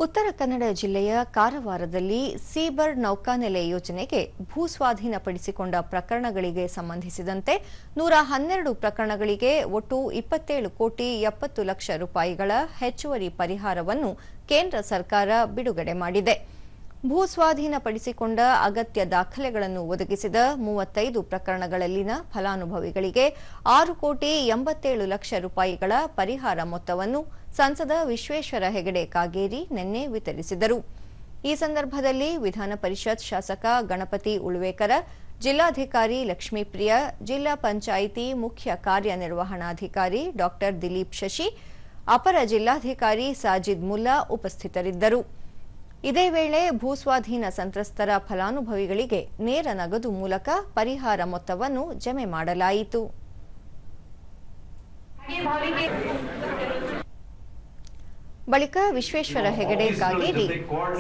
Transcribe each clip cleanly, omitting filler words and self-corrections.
ಉತ್ತರ ಕನ್ನಡ ಜಿಲ್ಲೆಯ ಕಾರವಾರದಲ್ಲಿ ಸೀಬರ್ಡ್ ನೌಕಾನೆಲೆ ಯೋಜನೆಗೆ ಭೂಸ್ವಾಧೀನಪಡಿಸಿಕೊಂಡ ಪ್ರಕರಣಗಳಿಗೆ ಸಂಬಂಧಿಸಿದಂತೆ 112 ಪ್ರಕರಣಗಳಿಗೆ ಒಟ್ಟು 27 ಕೋಟಿ 70 ಲಕ್ಷ ರೂಪಾಯಿಗಳ ಹೆಚ್ಚುವರಿ ಪರಿಹಾರವನ್ನು ಕೇಂದ್ರ ಸರ್ಕಾರ ಬಿಡುಗಡೆ ಮಾಡಿದೆ. ಭೂಸ್ವಾಧೀನಪಡಿಸಿಕೊಂಡ ಅಗತ್ಯ ದಾಖಲೆಗಳನ್ನು ಒದಗಿಸಿದ 35 ಪ್ರಕರಣಗಳಲ್ಲಿನ ಫಲಾನುಭವಿಗಳಿಗೆ 6 ಕೋಟಿ 87 ಲಕ್ಷ ರೂಪಾಯಿಗಳ ಪರಿಹಾರ ಮೊತ್ತವನ್ನು ಸಂಸದ ವಿಶ್ವೇಶ್ವರ ಹೆಗಡೆ ಕಾಗೇರಿ ನಿನ್ನೆ ವಿತರಿಸಿದರು. ಈ ಸಂದರ್ಭದಲ್ಲಿ ವಿಧಾನ ಪರಿಷತ್ ಶಾಸಕ ಗಣಪತಿ ಉಳ್ವೇಕರ, ಜಿಲ್ಲಾಧಿಕಾರಿ ಲಕ್ಷ್ಮೀಪ್ರಿಯ, ಜಿಲ್ಲಾ ಪಂಚಾಯಿತಿ ಮುಖ್ಯ ಕಾರ್ಯನಿರ್ವಹಣಾಧಿಕಾರಿ ಡಾ ದಿಲೀಪ್ ಶಶಿ, ಅಪರ ಜಿಲ್ಲಾಧಿಕಾರಿ ಸಾಜಿದ್ ಮುಲ್ಲಾ ಉಪಸ್ಥಿತರಿದ್ದರು. ಇದೇ ವೇಳೆ ಭೂಸ್ವಾಧೀನ ಸಂತ್ರಸ್ತರ ಫಲಾನುಭವಿಗಳಿಗೆ ನೇರ ನಗದು ಮೂಲಕ ಪರಿಹಾರ ಮೊತ್ತವನ್ನು ಜಮೆ ಮಾಡಲಾಯಿತು. ಬಳಿಕ ವಿಶ್ವೇಶ್ವರ ಹೆಗಡೆ ಕಾಗೇರಿ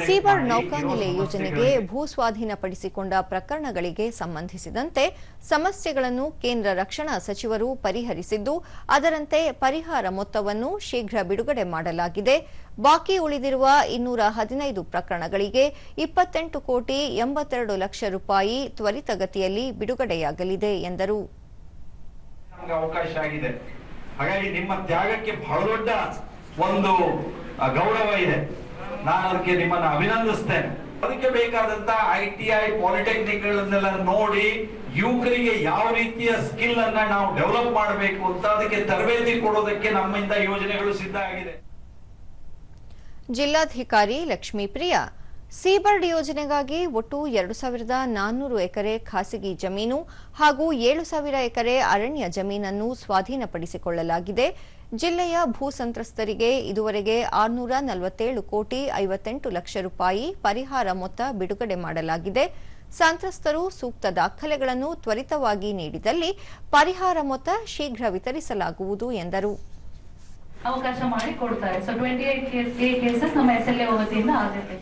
ಸೀಬರ್ಡ್ ನೌಕಾನೆಲೆ ಯೋಜನೆಗೆ ಭೂಸ್ವಾಧೀನಪಡಿಸಿಕೊಂಡ ಪ್ರಕರಣಗಳಿಗೆ ಸಂಬಂಧಿಸಿದಂತೆ ಸಮಸ್ಯೆಗಳನ್ನು ಕೇಂದ್ರ ರಕ್ಷಣಾ ಸಚಿವರು ಪರಿಹರಿಸಿದ್ದು, ಅದರಂತೆ ಪರಿಹಾರ ಮೊತ್ತವನ್ನು ಶೀಘ್ರ ಬಿಡುಗಡೆ ಮಾಡಲಾಗಿದೆ. ಬಾಕಿ ಉಳಿದಿರುವ 215 ಪ್ರಕರಣಗಳಿಗೆ 28 ಕೋಟಿ 82 ಲಕ್ಷ ರೂಪಾಯಿ ತ್ವರಿತಗತಿಯಲ್ಲಿ ಬಿಡುಗಡೆಯಾಗಲಿದೆ ಎಂದರು. ಹಾಗಾಗಿ ನಿಮ್ಮ ತ್ಯಾಗಕ್ಕೆ ಬಹಳ ದೊಡ್ಡ ಒಂದು ಗೌರವ ಇದೆ. ನಾನು ಅದಕ್ಕೆ ನಿಮ್ಮನ್ನು ಅಭಿನಂದಿಸ್ತೇನೆ. ಅದಕ್ಕೆ ಬೇಕಾದಂತ ITI ಪಾಲಿಟೆಕ್ನಿಕ್ ಗಳನ್ನೆಲ್ಲ ನೋಡಿ ಯುವಕರಿಗೆ ಯಾವ ರೀತಿಯ ಸ್ಕಿಲ್ ಅನ್ನ ನಾವು ಡೆವಲಪ್ ಮಾಡಬೇಕು ಅಂತ ಅದಕ್ಕೆ ತರಬೇತಿ ಕೊಡೋದಕ್ಕೆ ನಮ್ಮಿಂದ ಯೋಜನೆಗಳು ಸಿದ್ಧ ಆಗಿದೆ. ಜಿಲ್ಲಾಧಿಕಾರಿ ಲಕ್ಷ್ಮೀಪ್ರಿಯ ಸೀಬರ್ಡ್ ಯೋಜನೆಗಾಗಿ ಒಟ್ಟು 2400 ಎಕರೆ ಖಾಸಗಿ ಜಮೀನು ಹಾಗೂ 7000 ಎಕರೆ ಅರಣ್ಯ ಜಮೀನನ್ನು ಸ್ವಾಧೀನಪಡಿಸಿಕೊಳ್ಳಲಾಗಿದೆ. ಜಿಲ್ಲೆಯ ಭೂ ಸಂತ್ರಸ್ತರಿಗೆ ಇದುವರೆಗೆ 647 ಕೋಟಿ 58 ಲಕ್ಷ ರೂಪಾಯಿ ಪರಿಹಾರ ಮೊತ್ತ ಬಿಡುಗಡೆ ಮಾಡಲಾಗಿದೆ. ಸಂತ್ರಸ್ತರು ಸೂಕ್ತ ದಾಖಲೆಗಳನ್ನು ತ್ವರಿತವಾಗಿ ನೀಡಿದಲ್ಲಿ ಪರಿಹಾರ ಮೊತ್ತ ಶೀಘ್ರ ವಿತರಿಸಲಾಗುವುದು ಎಂದರು. ಅವಕಾಶ ಮಾಡಿಕೊಡ್ತಾರೆ. 28 ಕೇಸಸ್ ನಮ್ಮ SLA ವತಿಯಿಂದ ಆಗುತ್ತೆ.